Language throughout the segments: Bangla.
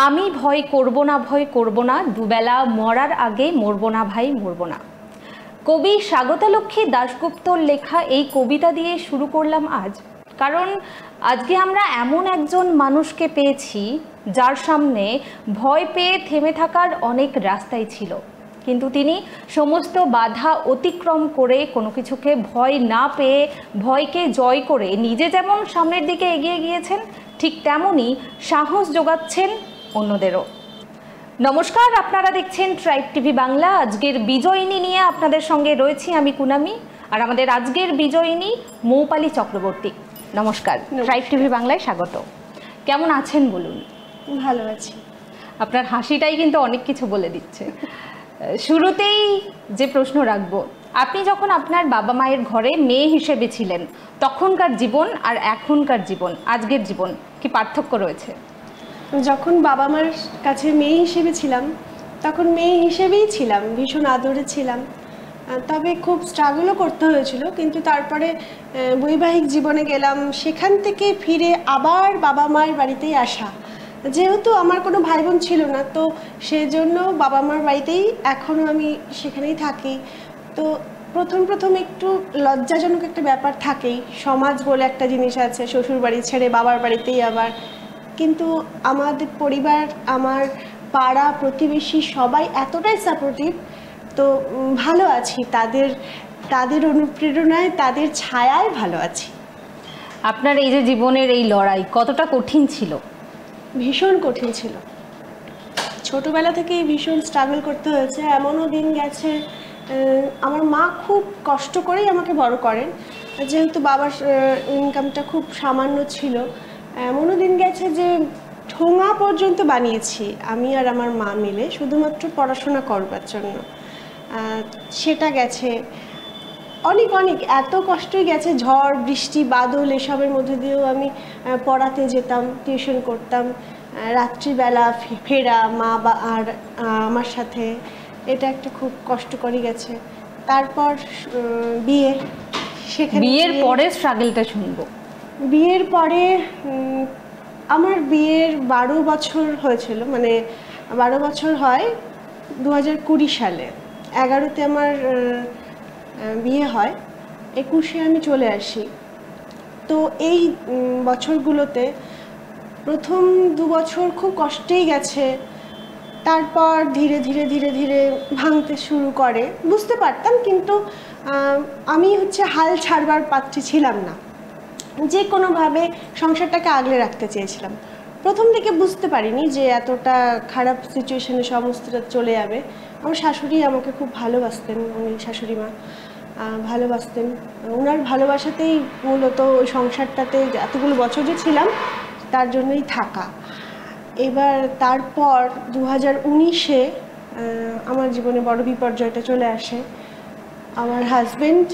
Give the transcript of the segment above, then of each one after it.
আমি ভয় করব না দুবেলা মরার আগে মরব না ভাই মরব না। কবি স্বাগতালক্ষ্মী দাশগুপ্তর লেখা এই কবিতা দিয়ে শুরু করলাম আজ, কারণ আজকে আমরা এমন একজন মানুষকে পেয়েছি যার সামনে ভয় পেয়ে থেমে থাকার অনেক রাস্তাই ছিল, কিন্তু তিনি সমস্ত বাধা অতিক্রম করে কোনো কিছুকে ভয় না পেয়ে ভয়কে জয় করে নিজে যেমন সামনের দিকে এগিয়ে গিয়েছেন, ঠিক তেমনই সাহস যোগাচ্ছেন অন্যদেরও। নমস্কার, আপনারা দেখছেন ট্রাইব টিভি বাংলা। আজকের বিজয়িনী নিয়ে আপনাদের সঙ্গে রয়েছি আমি কুনামি, আর আমাদের আজকের বিজয়িনী মৌপালি চক্রবর্তী। নমস্কার, ট্রাইব টিভি বাংলায় স্বাগত। কেমন আছেন বলুন? ভালো আছি। আপনার হাসিটাই কিন্তু অনেক কিছু বলে দিচ্ছে। শুরুতেই যে প্রশ্ন রাখবো, আপনি যখন আপনার বাবা মায়ের ঘরে মেয়ে হিসেবে ছিলেন, তখনকার জীবন আর এখনকার জীবন, আজকের জীবন, কি পার্থক্য রয়েছে? যখন বাবা মার কাছে মেয়ে হিসেবে ছিলাম তখন মেয়ে হিসেবেই ছিলাম, ভীষণ আদরে ছিলাম, তবে খুব স্ট্রাগলও করতে হয়েছিল। কিন্তু তারপরে বৈবাহিক জীবনে গেলাম, সেখান থেকে ফিরে আবার বাবা মায়ের বাড়িতেই আসা। যেহেতু আমার কোনো ভাই বোন ছিল না, তো সেজন্য বাবা মার বাড়িতেই এখনও আমি সেখানেই থাকি। তো প্রথম একটু লজ্জাজনক একটা ব্যাপার থাকেই, সমাজ বলে একটা জিনিস আছে, শ্বশুর বাড়ি ছেড়ে বাবার বাড়িতেই আবার। কিন্তু আমাদের পরিবার, আমার পাড়া প্রতিবেশী সবাই এতটাই সাপোর্টিভ, তো ভালো আছি। তাদের অনুপ্রেরণায়, তাদের ছায়ায় ভালো আছি। আপনার এই যে জীবনের এই লড়াই কতটা কঠিন ছিল? ভীষণ কঠিন ছিল। ছোটবেলা থেকেই ভীষণ স্ট্রাগল করতে হয়েছে। এমনও দিন গেছে, আমার মা খুব কষ্ট করেই আমাকে বড় করেন, যেহেতু বাবার ইনকামটা খুব সামান্য ছিল। এমনও দিন গেছে যে ঠোঙা পর্যন্ত বানিয়েছি আমি আর আমার মা মিলে, শুধুমাত্র পড়াশোনা করবার জন্য। সেটা গেছে অনেক এত কষ্টই গেছে। ঝড় বৃষ্টি বাদল এসবের মধ্যে দিয়েও আমি পড়াতে যেতাম, টিউশন করতাম, রাত্রিবেলা ফেরা মা বা আর আমার সাথে, এটা একটা খুব কষ্টকরই গেছে। তারপর বিয়ে, সেখানে বিয়ের পরে স্ট্রাগলটা শুনবো। বিয়ের পরে আমার বিয়ের 12 বছর হয়েছিল, মানে 12 বছর হয় 2020 সালে। 11তে আমার বিয়ে হয়, 21-এ আমি চলে আসি। তো এই বছরগুলোতে প্রথম 2 বছর খুব কষ্টেই গেছে। তারপর ধীরে ধীরে ভাঙতে শুরু করে, বুঝতে পারতাম, কিন্তু আমি হাল ছাড়বার পাত্রী ছিলাম না। যে কোনোভাবে সংসারটাকে আগলে রাখতে চেয়েছিলাম। প্রথম দিকে বুঝতে পারিনি যে এতটা খারাপ সিচুয়েশনে সমস্তটা চলে যাবে। আমার শাশুড়ি আমাকে খুব ভালোবাসতেন, উনি শাশুড়ি মা ভালোবাসতেন। ওনার ভালোবাসাতেই মূলত ওই সংসারটাতে এতগুলো বছর যে ছিলাম তার জন্যই থাকা। এবার তারপর 2019-এ আমার জীবনে বড় বিপর্যয়টা চলে আসে। আমার হাজব্যান্ড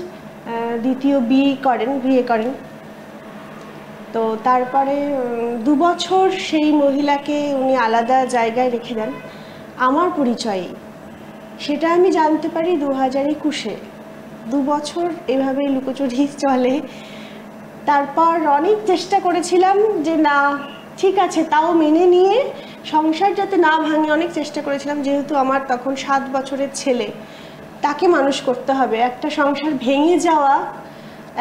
দ্বিতীয় বিয়ে করেন। তো তারপরে 2 বছর সেই মহিলাকে উনি আলাদা জায়গায় রেখে দেন আমার পরিচয়ে। সেটা আমি জানতে পারি 2021-এ। 2 বছর এভাবেই লুকোচুরি চলে। তারপর অনেক চেষ্টা করেছিলাম যে না, ঠিক আছে, তাও মেনে নিয়ে সংসার যাতে না ভাঙে অনেক চেষ্টা করেছিলাম। যেহেতু আমার তখন 7 বছরের ছেলে, তাকে মানুষ করতে হবে। একটা সংসার ভেঙে যাওয়া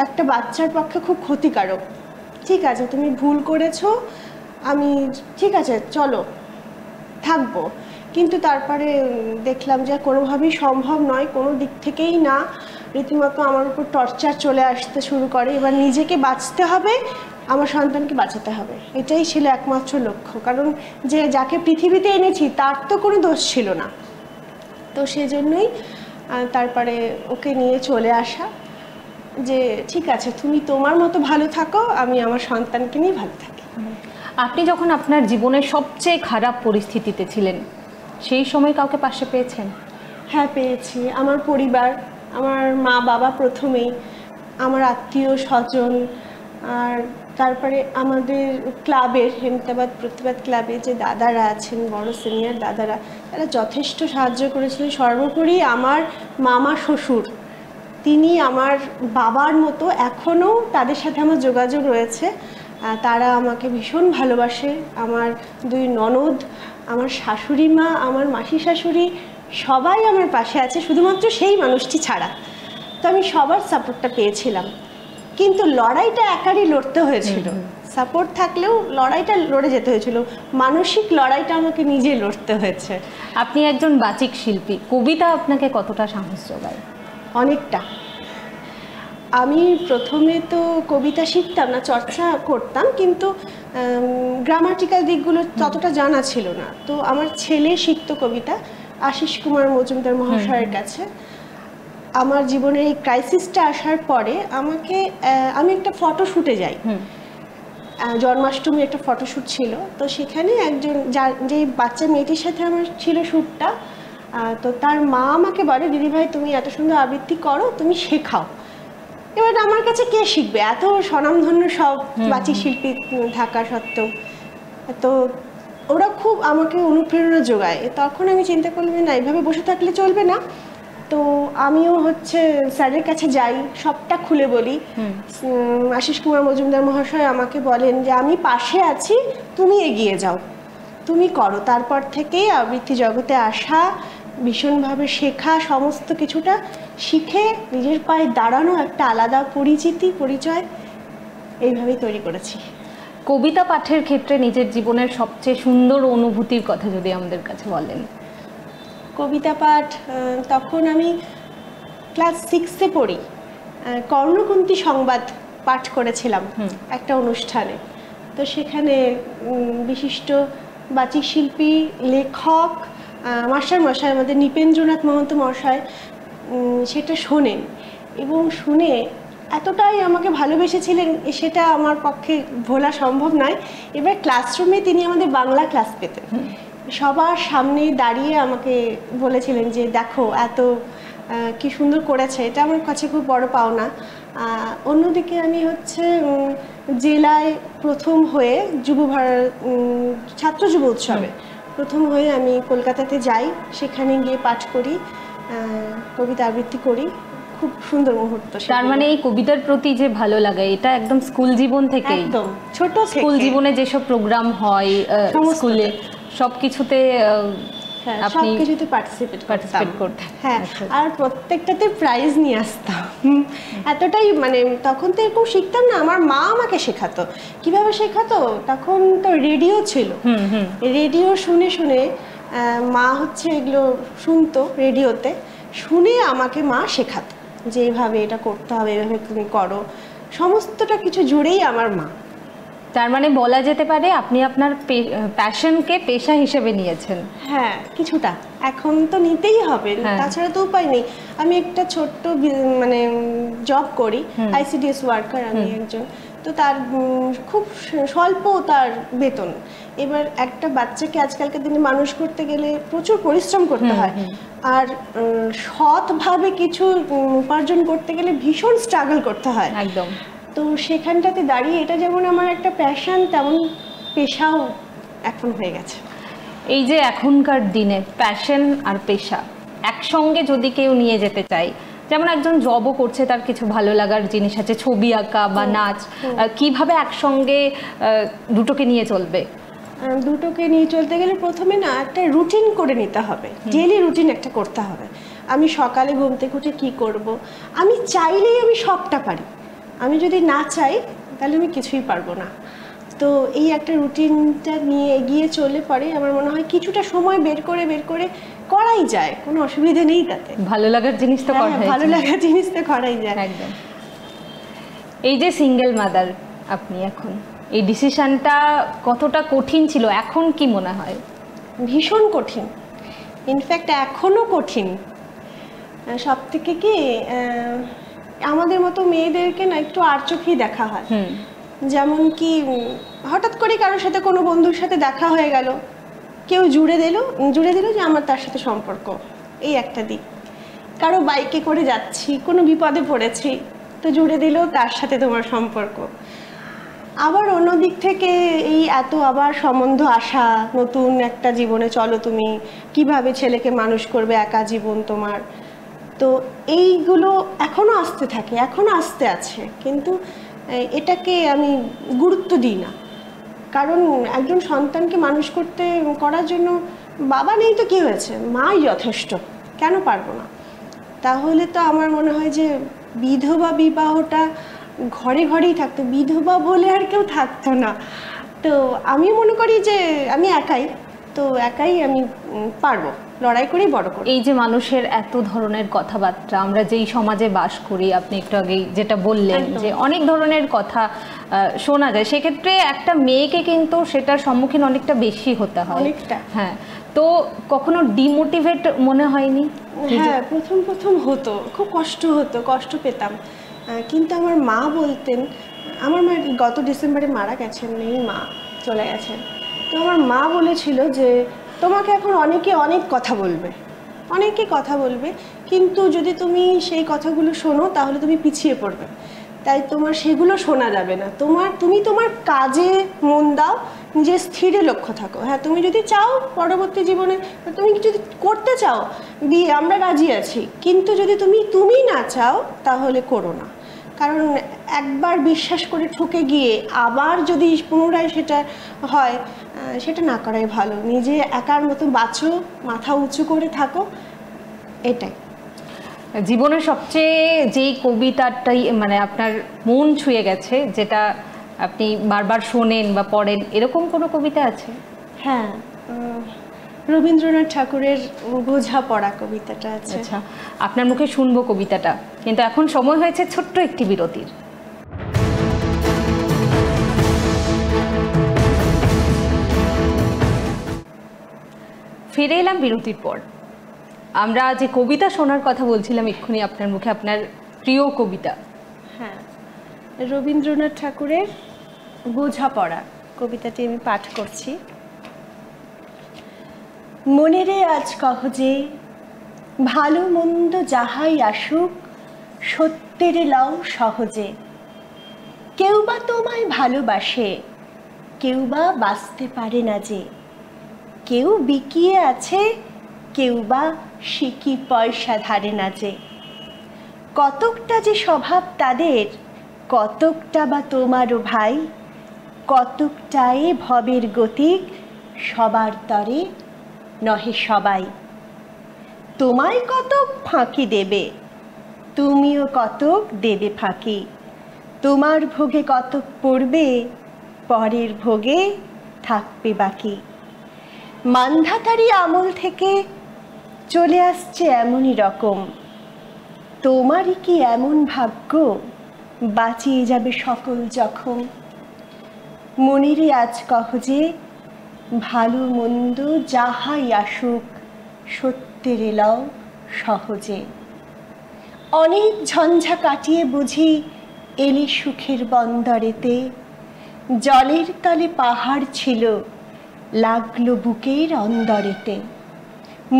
একটা বাচ্চার পক্ষে খুব ক্ষতিকারক। ঠিক আছে, তুমি ভুল করেছো, আমি ঠিক আছে চলো থাকবো, কিন্তু তারপরে দেখলাম যে কোনোভাবেই সম্ভব নয়, কোনো দিক থেকেই না। রীতিমতো আমার উপর টর্চার চলে আসতে শুরু করে। এবার নিজেকে বাঁচতে হবে, আমার সন্তানকে বাঁচাতে হবে, এটাই ছিল একমাত্র লক্ষ্য। কারণ যে যাকে পৃথিবীতে এনেছি তার তো কোনো দোষ ছিল না। তো সেজন্যই তারপরে ওকে নিয়ে চলে আসা, যে ঠিক আছে তুমি তোমার মতো ভালো থাকো, আমি আমার সন্তানকে নিয়ে ভালো থাকি। আপনি যখন আপনার জীবনের সবচেয়ে খারাপ পরিস্থিতিতে ছিলেন, সেই সময় কাউকে পাশে পেয়েছেন? হ্যাঁ, পেয়েছি। আমার পরিবার, আমার মা বাবা প্রথমেই, আমার আত্মীয় স্বজন, আর তারপরে আমাদের ক্লাবের হেমতাবাদ প্রতিবাদ ক্লাবে যে দাদারা আছেন, বড় সিনিয়র দাদারা, তারা যথেষ্ট সাহায্য করেছিলেন। সর্বোপরি আমার মামা শ্বশুর, তিনি আমার বাবার মতো, এখনও তাদের সাথে আমার যোগাযোগ রয়েছে। তারা আমাকে ভীষণ ভালোবাসে। আমার 2 ননদ আমার শাশুড়ি মা, আমার মাসি শাশুড়ি সবাই আমার পাশে আছে, শুধুমাত্র সেই মানুষটি ছাড়া। তো আমি সবার সাপোর্টটা পেয়েছিলাম, কিন্তু লড়াইটা একারই লড়তে হয়েছিল। সাপোর্ট থাকলেও লড়াইটা লড়ে যেতে হয়েছিল, মানসিক লড়াইটা আমাকে নিজে লড়তে হয়েছে। আপনি একজন বাচিক শিল্পী, কবিতা আপনাকে কতটা সাহস যোগায়? অনেকটা। আমি প্রথমে তো কবিতা শিখতাম না, চর্চা করতাম, কিন্তু গ্রামাটিক্যাল দিকগুলো ততটা জানা ছিল না। তো আমার ছেলে শিখতো কবিতা আশিস কুমার মজুমদার মহাশয়ের কাছে। আমার জীবনের এই ক্রাইসিসটা আসার পরে আমি একটা ফটোশ্যুটে যাই, জন্মাষ্টমী একটা ফটোশ্যুট ছিল। তো সেখানে যে বাচ্চা মেয়েটির সাথে আমার ছিল শ্যুটটা, তো তার মা আমাকে বলে, দিদিভাই তুমি এত সুন্দর আবৃত্তি করো, তুমি শেখাও। এবার আমার কাছে কে শিখবে, এত স্বনামধন্য সব বাচিক শিল্পী থাকা সত্ত্বেও। তো ওরা খুব আমাকে অনুপ্রেরণা যোগায়। তখন আমি চিন্তা করলাম না, এইভাবে বসে থাকলে চলবে না। তো আমিও স্যারের কাছে যাই, সবটা খুলে বলি। আশিস কুমার মজুমদার মহাশয় আমাকে বলেন যে আমি পাশে আছি, তুমি এগিয়ে যাও, তুমি করো। তারপর থেকেই আবৃত্তি জগতে আসা, ভীষণভাবে শেখা, সমস্ত কিছুটা শিখে নিজের পায়ে দাঁড়ানো, একটা আলাদা পরিচয় এইভাবেই তৈরি করেছি। কবিতা পাঠের ক্ষেত্রে নিজের জীবনের সবচেয়ে সুন্দর অনুভূতির কথা যদি আমাদের কাছে বলেন। কবিতা পাঠ, তখন আমি ক্লাস 6-এ পড়ি, কর্ণকুন্তী সংবাদ পাঠ করেছিলাম একটা অনুষ্ঠানে। তো সেখানে বিশিষ্ট বাচিক শিল্পী, লেখক, মাস্টারমশাই আমাদের নৃপেন্দ্রনাথ মহন্ত মহাশয় সেটা শোনেন, এবং শুনে এতটাই আমাকে ভালোবেসেছিলেন, সেটা আমার পক্ষে ভোলা সম্ভব নয়। এবার ক্লাসরুমে তিনি আমাদের বাংলা ক্লাস পেতেন, সবার সামনে দাঁড়িয়ে আমাকে বলেছিলেন যে দেখো এত কি সুন্দর করেছে, এটা আমার কাছে খুব বড় পাওনা। অন্যদিকে আমি জেলায় প্রথম হয়ে ছাত্র যুব উৎসবে প্রথম হয়ে আমি কলকাতাতে যাই, সেখানে গিয়ে পাঠ করি, কবিতা আবৃত্তি করি, খুব সুন্দর মুহূর্ত। তার মানে এই কবিতার প্রতি যে ভালো লাগে, এটা একদম স্কুল জীবন থেকে, একদম ছোট স্কুল জীবনে যেসব প্রোগ্রাম হয় স্কুলে সবকিছুতে আপনি সবকিছুতে পার্টিসিপেট করতেন। হ্যাঁ, আর প্রত্যেকটাতে প্রাইজ নিয়ে আসতাম। এতটাই তখন তো এরকম শিখতাম না, আমার মা আমাকে শেখাতো। কিভাবে শেখাতো, তখন তো রেডিও ছিল, রেডিও শুনে শুনে মা এগুলো শুনতো, রেডিওতে শুনে আমাকে মা শেখাতো যে এইভাবে এটা করতে হবে, এভাবে তুমি করো, সমস্তটা কিছু জুড়েই আমার মা। তার মানে বলা যেতে পারে আপনি আপনার প্যাশনকে পেশা হিসেবে নিয়েছেন। হ্যাঁ, কিছুটা এখন তো নিতেই হবে, তাছাড়া তো উপায় নেই। আমি একটা ছোট্ট জব করি, ICDS ওয়ার্কার আমি একজন। তো তার খুব স্বল্প তার বেতন। এবার একটা বাচ্চাকে আজকালকার দিনে মানুষ করতে গেলে প্রচুর পরিশ্রম করতে হয়, আর সৎভাবে কিছু উপার্জন করতে গেলে ভীষণ স্ট্রাগল করতে হয় একদম। তো সেখানটাতে দাঁড়িয়ে এটা যেমন আমার একটা প্যাশন, তেমন পেশাও এখন হয়ে গেছে। এই যে এখনকার দিনে প্যাশন আর পেশা একসঙ্গে যদি কেউ নিয়ে যেতে চায়, যেমন একজন জবও করছে, তার কিছু ভালো লাগার জিনিস আছে, ছবি আঁকা বা নাচ, কিভাবে একসঙ্গে দুটোকে নিয়ে চলবে? দুটোকে নিয়ে চলতে গেলে প্রথমে একটা রুটিন করে নিতে হবে, ডেইলি রুটিন একটা করতে হবে। আমি সকালে ঘুম থেকে উঠে কী করব, আমি চাইলেই আমি সবটা পারি, আমি যদি না চাই তাহলে আমি কিছুই পারবো না। তো এই একটা রুটিনটা নিয়ে এগিয়ে চলে পরে আমার মনে হয় কিছুটা সময় বের করে করাই যায়, কোনো অসুবিধা নেই তাতে। ভালো লাগার জিনিস তো ভালো লাগার জিনিস তো করাই যায়। একদম। এই যে সিঙ্গেল মাদার আপনি, এখন এই ডিসিশনটা কতটা কঠিন ছিল, এখন কি মনে হয়? ভীষণ কঠিন, ইনফ্যাক্ট এখনো কঠিন। সব থেকে কি আমাদের মতো মেয়েদেরকে একটু আর চোখেই দেখা হয়। যেমন কি হঠাৎ করে কারোর সাথে কোনো বন্ধুর সাথে দেখা হয়ে গেল, কেউ জুড়ে দিল যে আমার তার সাথে সম্পর্ক, এই একটা দিক। কারো বাইকে করে যাচ্ছি, কোনো বিপদে পড়েছি, তো জুড়ে দিল তার সাথে তোমার সম্পর্ক। আবার অন্য দিক থেকে এই আবার সম্বন্ধ আসা, নতুন একটা জীবনে চলো, তুমি কিভাবে ছেলেকে মানুষ করবে, একা জীবন তোমার। তো এইগুলো এখনো আসতে থাকে, এখনো আসতে আছে, কিন্তু এটাকে আমি গুরুত্ব দিই না, কারণ একজন সন্তানকে মানুষ করার জন্য বাবা নেই তো কি হয়েছে, মাই যথেষ্ট, কেন পারবো না? তাহলে তো আমার মনে হয় যে বিধবা বিবাহটা ঘরে ঘরেই থাকতো, বিধবা বলে আর কেউ থাকতো না। তো আমি মনে করি যে আমি একাই আমি পারবো, লড়াই করেই বড় করব। এই যে মানুষের এত ধরনের কথাবার্তা, আমরা যেই সমাজে বাস করি, আপনি একটু আগেই যেটা বললেন যে অনেক ধরনের কথা শোনা যায়, সেক্ষেত্রে একটা মেয়েকে কিন্তু সেটার সম্মুখীন অনেকটা বেশি হতে হয়। অনেকটা। হ্যাঁ, তো কখনো ডিমোটিভেট মনে হয়নি? হ্যাঁ, প্রথম হতো, খুব কষ্ট পেতাম। কিন্তু আমার মা বলতেন, আমার মা গত ডিসেম্বরে মারা গেছেন, নেই, মা চলে গেছেন। তো আমার মা বলেছিল যে তোমাকে এখন অনেকে অনেক কথা বলবে, কিন্তু যদি তুমি সেই কথাগুলো শোনো তাহলে তুমি পিছিয়ে পড়বে, তাই তোমার সেগুলো শোনা যাবে না। তুমি তোমার কাজে মন দাও, নিজের স্থিরে লক্ষ্য থাকো। হ্যাঁ, তুমি যদি চাও পরবর্তী জীবনে তুমি যদি করতে চাও বিয়ে, আমরা রাজি আছি, কিন্তু যদি তুমি না চাও তাহলে করো না। কারণ একবার বিশ্বাস করে ঠকে গিয়ে আবার যদি পুনরায় সেটা হয়, সেটা না করাই ভালো। নিজে একার মতো বাঁচো, মাথা উঁচু করে থাকো, এটাই। জীবনের সবচেয়ে যেই কবিতাটাই মানে আপনার মন ছুঁয়ে গেছে, যেটা আপনি বারবার শোনেন বা পড়েন, এরকম কোনো কবিতা আছে? হ্যাঁ, রবীন্দ্রনাথ ঠাকুরের বোঝাপড়া কবিতাটা আছে। আচ্ছা, আপনার মুখে শুনবো কবিতাটা, কিন্তু এখন সময় হয়েছে ছোট্ট একটি বিরতির। ফিরে এলাম বিরতির পর। আমরা যে কবিতা শোনার কথা বলছিলাম এক্ষুনি আপনার মুখে, আপনার প্রিয় কবিতা। হ্যাঁ, রবীন্দ্রনাথ ঠাকুরের বোঝাপড়া কবিতাটি আমি পাঠ করছি। মনেরে আজ কহ যে ভালো মন্দ যাহাই আসুক, সত্যের লও সহজে। কেউ বা তোমায় ভালোবাসে, কেউ বা বাঁচতে পারে না যে। কেউ বিকিয়ে আছে, কেউ বা সিকি পয়সা ধারে না যে। কতকটা যে স্বভাব তাদের, কতকটা বা তোমারও ভাই। কতকটাই ভবের গতিক, সবার তরে নহে সবাই। তোমায় কতক ফাঁকি দেবে, তুমিও কতক দেবে ফাঁকি। তোমার ভোগে কতক পড়বে, পরের ভোগে থাকবে বাকি। মান্ধাতারি আমল থেকে চলে আসছে এমনই রকম। তোমারই কি এমন ভাগ্য, বাঁচিয়ে যাবে সকল জখম। মনেরে আজ কহ যে ভালো মন্দ যাহাই আসুক, সত্যের লও সহজে। অনেক ঝঞ্ঝা কাটিয়ে বুঝি এলে সুখের বন্দরেতে। জলের তলে পাহাড় ছিল, লাগলো বুকের অন্দরেতে।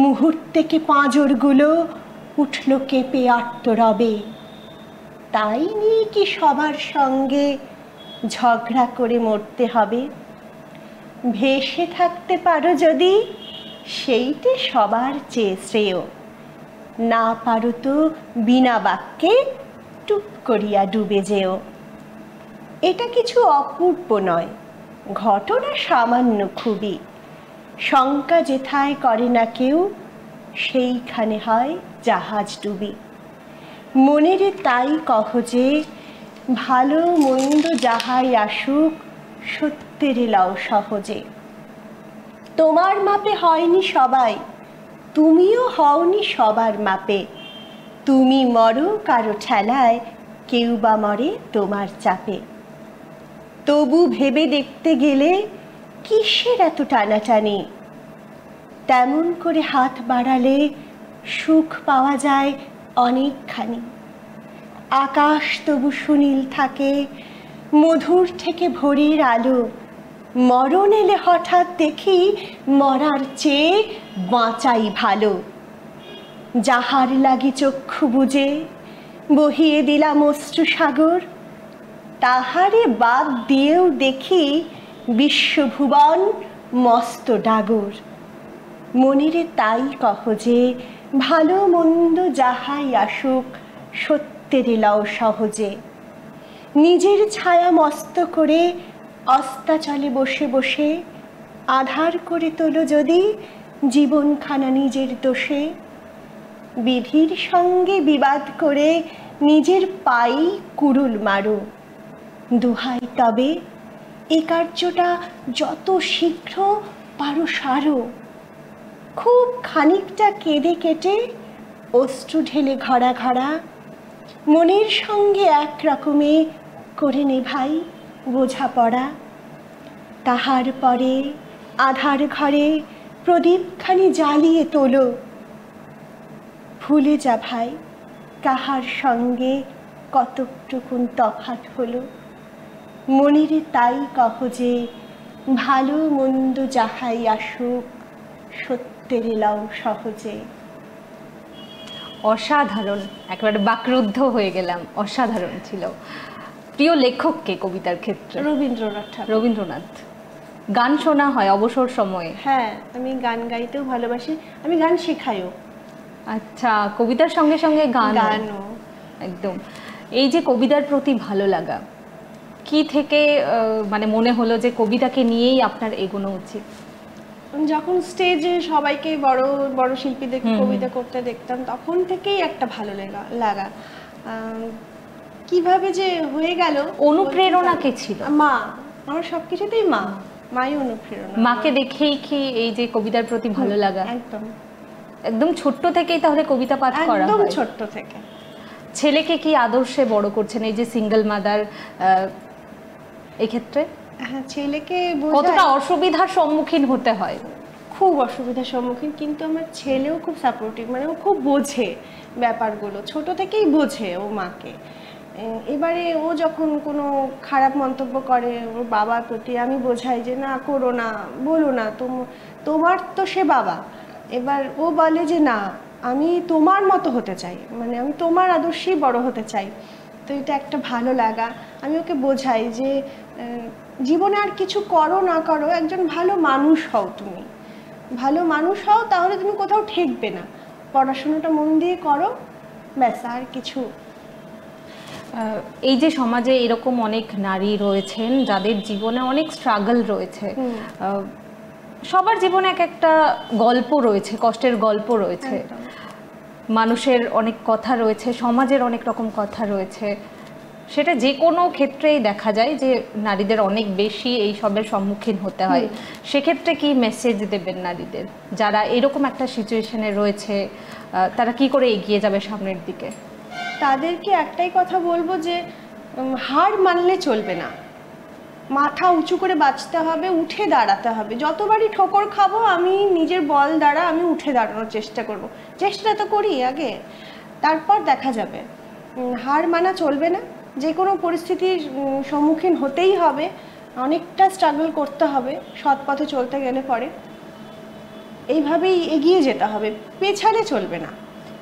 মুহূর্তেকে পাঁজরগুলো উঠল কেঁপে আত্মরবে। তাই নিয়ে কি সবার সঙ্গে ঝগড়া করে মরতে হবে? ভেসে থাকতে পারো যদি, সেইটে সবার চেয়ে শ্রেয়। না পারো তো বিনা বাক্যে টুপ করিয়া ডুবে যেও। এটা কিছু অপূর্ব নয়, ঘটনা সামান্য খুবই। শঙ্কা যেথায় করে না কেউ, সেইখানে হয় জাহাজ ডুবি। মনেরে তাই কহ যে ভালো মন্দ যাহাই আসুক, সত্যের লও সহজে। তোমার মাপে হয়নি সবাই, তুমিও হওনি সবার মাপে। তুমি মরো কারো ঠেলায়, কেউ বা মরে তোমার চাপে। তবু ভেবে দেখতে গেলে কিসের এত টানাটানি? তেমন করে হাত বাড়ালে সুখ পাওয়া যায় অনেকখানি। আকাশ তবু সুনীল থাকে, মধুর থেকে ভোরের আলো। মরণ এলে হঠাৎ দেখি, মরার চেয়ে বাঁচাই ভালো। যাহার লাগি চক্ষু বুজে বহিয়ে দিলাম অশ্রু সাগর, তাহারে বাদ দিয়েও দেখি বিশ্বভুবন মস্ত ডাগর। মনেরে তাই কহ যে ভালো মন্দ যাহাই আসুক, সত্যের লও সহজে। নিজের ছায়া মস্ত করে অস্তাচলে বসে বসে আধার করে তোলো যদি জীবনখানা নিজের দোষে, বিধির সঙ্গে বিবাদ করে নিজের পাই কুড়ুল মারো, দুহাই তবে এ কার্যটা যত শীঘ্র পারো সারো। খুব খানিকটা কেঁদে কেটে অশ্রু ঢেলে ঘরা ঘরা, মনের সঙ্গে এক রকমে করে নে ভাই বোঝাপড়া। তাহার পরে আধার ঘরে প্রদীপখানি জ্বালিয়ে তোলো, ভুলে যা ভাই কাহার সঙ্গে কতটুকুন তফাৎ হলো। মনিরে তাই কহ যে ভালো মন্দ যাহাই আসুক, সত্যের এলাও সহজে। অসাধারণ, একেবারে বাকরুদ্ধ হয়ে গেলাম, অসাধারণ ছিল। প্রিয় লেখক কে কবিতার ক্ষেত্রে? রবীন্দ্রনাথ ঠাকুর। রবীন্দ্রনাথ। গান শোনা হয় অবসর সময়ে? হ্যাঁ, আমি গান গাইতেও ভালোবাসি, আমি গান শেখাইও। আচ্ছা, কবিতার সঙ্গে সঙ্গে গানও। একদম। এই যে কবিতার প্রতি ভালো লাগা কি থেকে মানে মনে হলো যে কবিতাকে নিয়েই আপনার এগোনো উচিত? যখন স্টেজে সবাইকে বড় বড় শিল্পীদের কবিতা করতে দেখতাম, তখন থেকেই একটা ভালো লাগা। কিভাবে যে হয়ে গেল। অনুপ্রেরণা কে ছিল? মা। আমার সবকিছুতেই মাই অনুপ্রেরণা। মাকে দেখেই কি এই যে কবিতার প্রতি ভালো লাগা? একদম একদম ছোট্ট থেকেই তাহলে কবিতা পাঠ করা হয়? একদম ছোট্ট থেকে। ছেলেকে কি আদর্শে বড় করছেন এই যে সিঙ্গেল মাদার, এক্ষেত্রে? হ্যাঁ, ছেলেকে কতটা অসুবিধার সম্মুখীন হতে হয়? খুব অসুবিধার সম্মুখীন, কিন্তু আমার ছেলেও খুব সাপোর্টিভ, মানে ও খুব বোঝে ব্যাপারগুলো, ছোট থেকেই বোঝে ও মাকে। এবারে ও যখন কোনো খারাপ মন্তব্য করে ওর বাবার প্রতি, আমি বোঝাই যে না করো না, বলো না, তোমার তো সে বাবা। এবার ও বলে যে না, আমি তোমার মতো হতে চাই, মানে আমি তোমার আদর্শেই বড় হতে চাই। তো এটা একটা ভালো লাগা। আমি ওকে বোঝাই যে জীবনে আর কিছু করো না করো, একজন ভালো মানুষ হও, তুমি ভালো মানুষ হও, তাহলে তুমি কোথাও ঠেকবে না। পড়াশোনাটা মন দিয়ে করো, ব্যাস, আর কিছু। এই যে সমাজে এরকম অনেক নারী রয়েছেন যাদের জীবনে অনেক স্ট্রাগল রয়েছে, সবার জীবনে এক একটা গল্প রয়েছে, কষ্টের গল্প রয়েছে, মানুষের অনেক কথা রয়েছে, সমাজের অনেক রকম কথা রয়েছে। সেটা যে কোনো ক্ষেত্রেই দেখা যায় যে নারীদের অনেক বেশি এই সবের সম্মুখীন হতে হয়। সেক্ষেত্রে কি মেসেজ দেবেন নারীদের যারা এরকম একটা সিচুয়েশনে রয়েছে, তারা কি করে এগিয়ে যাবে সামনের দিকে? তাদেরকে একটাই কথা বলবো যে হার মানলে চলবে না, মাথা উঁচু করে বাঁচতে হবে, উঠে দাঁড়াতে হবে। যতবারই ঠোকর খাবো, আমি নিজের বল দ্বারা আমি উঠে দাঁড়ানোর চেষ্টা করব। চেষ্টা তো করি আগে, তারপর দেখা যাবে। হার মানা চলবে না, যে কোনো পরিস্থিতির সম্মুখীন হতেই হবে, অনেকটা স্ট্রাগল করতে হবে সৎ পথে চলতে গেলে। পরে এইভাবেই এগিয়ে যেতে হবে, পেছালে চলবে না।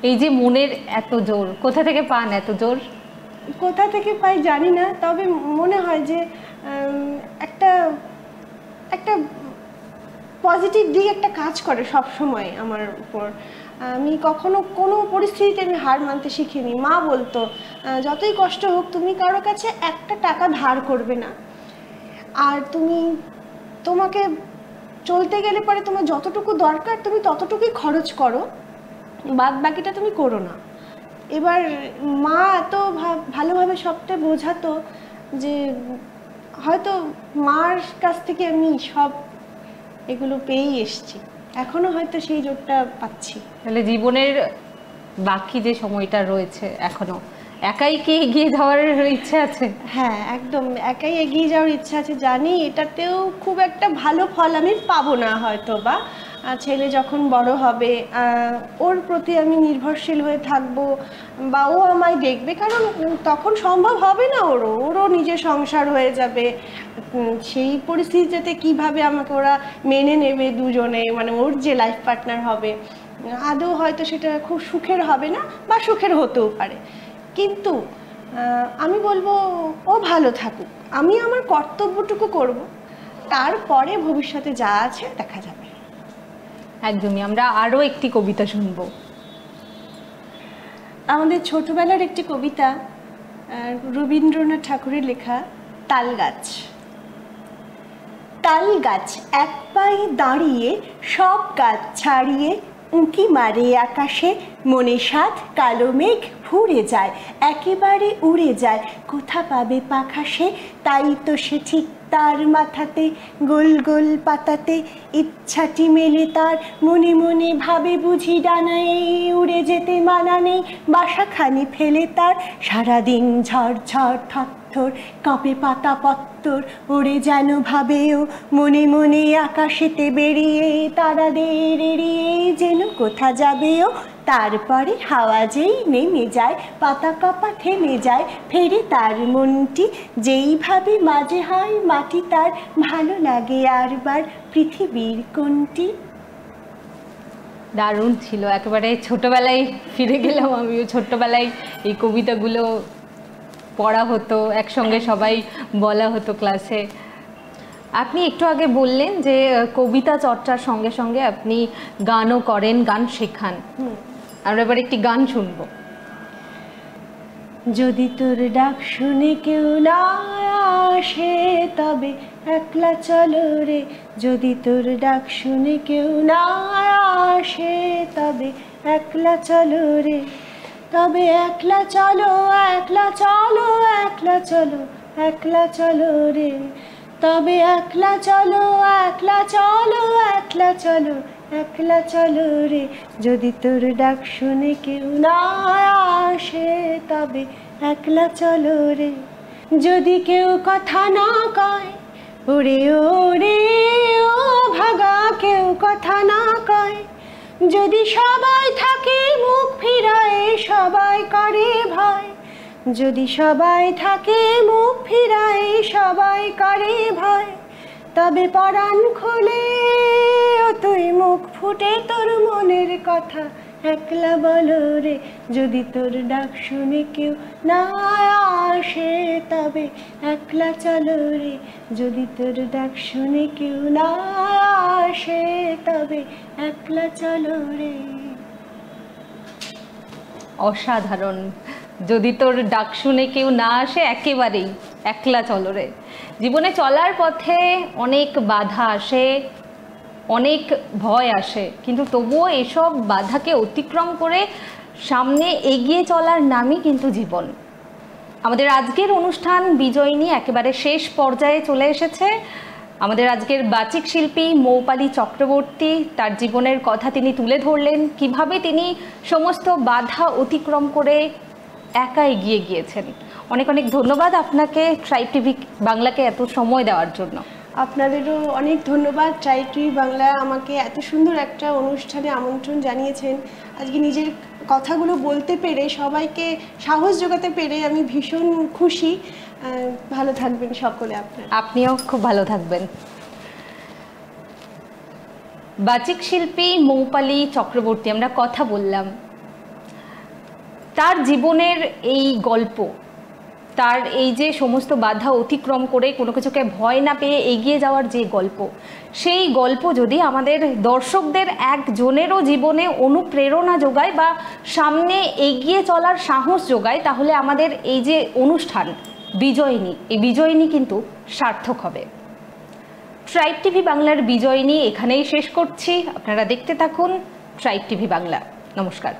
এই যে মনের এত জোর, কোথা থেকে পান এত জোর? কোথা থেকে পাই জানি না, তবে মনে হয় যে একটা একটা পজিটিভ দিক একটা কাজ করে সব সময় আমার উপর। আমি কখনো কোনো পরিস্থিতিতে আমি হার মানতে শিখিনি। মা বলতো যতই কষ্ট হোক তুমি কারো কাছে একটা টাকা ধার করবে না, আর তোমাকে চলতে গেলে পরে তোমার যতটুকু দরকার তুমি ততটুকুই খরচ করো, বাদ বাকিটা তুমি করো না। এবার মা এত ভালোভাবে সবটা বোঝাতো যে হয়তো মার কাছ থেকে আমি সব এগুলো পেয়েই এসছি, এখনো হয়তো সেই জোরটা পাচ্ছি। তাহলে জীবনের বাকি যে সময়টা রয়েছে এখনো একাই কি এগিয়ে যাওয়ার ইচ্ছে আছে? হ্যাঁ, একদম একাই এগিয়ে যাওয়ার ইচ্ছা আছে। জানি এটাতেও খুব একটা ভালো ফল আমি পাবো না হয়তো, বা ছেলে যখন বড় হবে ওর প্রতি আমি নির্ভরশীল হয়ে থাকবো, বা ও আমায় দেখবে, কারণ তখন সম্ভব হবে না, ওরও নিজের সংসার হয়ে যাবে। সেই পরিস্থিতিতে কিভাবে আমাকে ওরা মেনে নেবে দুজনে, মানে ওর যে লাইফ পার্টনার হবে, আদৌ হয়তো সেটা খুব সুখের হবে না, বা সুখের হতেও পারে। কিন্তু আমি বলবো ও ভালো থাকুক, আমি আমার কর্তব্যটুকু করব, তারপরে ভবিষ্যতে যা আছে দেখা যাবে। একদমই। আমরা আরও একটি কবিতা শুনবো। আমাদের ছোটবেলার একটি কবিতা, রবীন্দ্রনাথ ঠাকুরের লেখা, তালগাছ। তাল গাছ এক পায়ে দাঁড়িয়ে, সব গাছ ছাড়িয়ে উঁকি মারে আকাশে, মনে সাধ কালো মেঘ ফুরে যায়, একেবারে উড়ে যায়, কোথা পাবে পাখা সে? তাই তো সে ঠিক তার মাথাতে গোল গোল পাতাতে ইচ্ছাটি মেলে তার, মনে মনে ভাবে বুঝি ডানায় উড়ে যেতে মানা নেই, বাসাখানি ফেলে তার। সারাদিন ঝড় ঝড় থরথর কাঁপে পাতা পত্তর, ওড়ে যেন ভাবেও মনে মনে আকাশেতে বেরিয়ে, তারাদের এড়িয়ে যেন কোথা যাবেও। তারপরে হাওয়া যেই নেমে যায়, পাতা কাঁপা থেমে যায়, ফেরে তার মনটি যেইভাবে মাঝে হয় মাটি তার, ভালো লাগে আরবার পৃথিবীর কোনটি। দারুণ ছিল, একেবারে ছোটবেলায় ফিরে গেলাম। আমিও ছোট্টবেলায় এই কবিতাগুলো পড়া হতো, একসঙ্গে সবাই বলা হতো ক্লাসে। আপনি একটু আগে বললেন যে কবিতা চর্চার সঙ্গে সঙ্গে আপনি গানও করেন, গান শেখান। আমরা এবার একটি গান শুনবো। যদি তোর ডাক শুনে কেউ না আসে, তবে একলা চলো রে। যদি তোর ডাক শুনে কেউ না আসে, তবে একলা চলো রে। তবে একলা চলো, একলা চলো, একলা চলো, একলা চলো রে। তবে একলা চলো, একলা চলো, একলা চলো, একলা চলো রে। যদি তোর ডাক শুনে কেউ না আসে, তবে একলা চলো রে। যদি কেউ কথা না কয়, ওরে ওরে ও ভাগা, কেউ কথা না কয়। যদি সবাই থাকে মুখ ফিরায়, সবাই করে ভয়। যদি সবাই থাকে মুখ ফিরায়, সবাই করে ভয়। তবে পরাণ খুলে ও তুই মুখ ফুটে তোর মনের কথা একলা বলো রে। যদি তোর ডাক শুনে কেউ না আসে, তবে একলা চলো রে। যদি তোর ডাক শুনে কেউ না আসে, তবে একলা চলো রে। অসাধারণ। যদি তোর ডাক শুনে কেউ না আসে, একেবারেই একলা চলো রে। জীবনে চলার পথে অনেক বাধা আসে, অনেক ভয় আসে, কিন্তু তবুও এসব বাধাকে অতিক্রম করে সামনে এগিয়ে চলার নামই কিন্তু জীবন। আমাদের আজকের অনুষ্ঠান বিজয়িনী একেবারে শেষ পর্যায়ে চলে এসেছে। আমাদের আজকের বাচিক শিল্পী মৌপালি চক্রবর্তী তার জীবনের কথা তিনি তুলে ধরলেন, কিভাবে তিনি সমস্ত বাধা অতিক্রম করে একা এগিয়ে গিয়েছেন। অনেক অনেক ধন্যবাদ আপনাকে ট্রাইব টিভি বাংলাকে এত সময় দেওয়ার জন্য। আপনাদেরও অনেক ধন্যবাদ। ট্রাইব টিভি বাংলা আমাকে এত সুন্দর একটা অনুষ্ঠানে আমন্ত্রণ জানিয়েছেন। আজকে নিজের কথাগুলো বলতে পেরে, সবাইকে সাহস জোগাতে পেরে আমি ভীষণ খুশি। ভালো থাকবেন সকলে আপনারা। আপনিও খুব ভালো থাকবেন। বাচিক শিল্পী মৌপালি চক্রবর্তী আমরা কথা বললাম। তার জীবনের এই গল্প, তার এই যে সমস্ত বাধা অতিক্রম করে কোনো কিছুকে ভয় না পেয়ে এগিয়ে যাওয়ার যে গল্প, সেই গল্প যদি আমাদের দর্শকদের একজনেরও জীবনে অনুপ্রেরণা যোগায় বা সামনে এগিয়ে চলার সাহস যোগায়, তাহলে আমাদের এই যে অনুষ্ঠান বিজয়িনী, এই বিজয়িনী কিন্তু সার্থক হবে। ট্রাইব টিভি বাংলার বিজয়িনী এখানেই শেষ করছি। আপনারা দেখতে থাকুন ট্রাইব টিভি বাংলা। নমস্কার।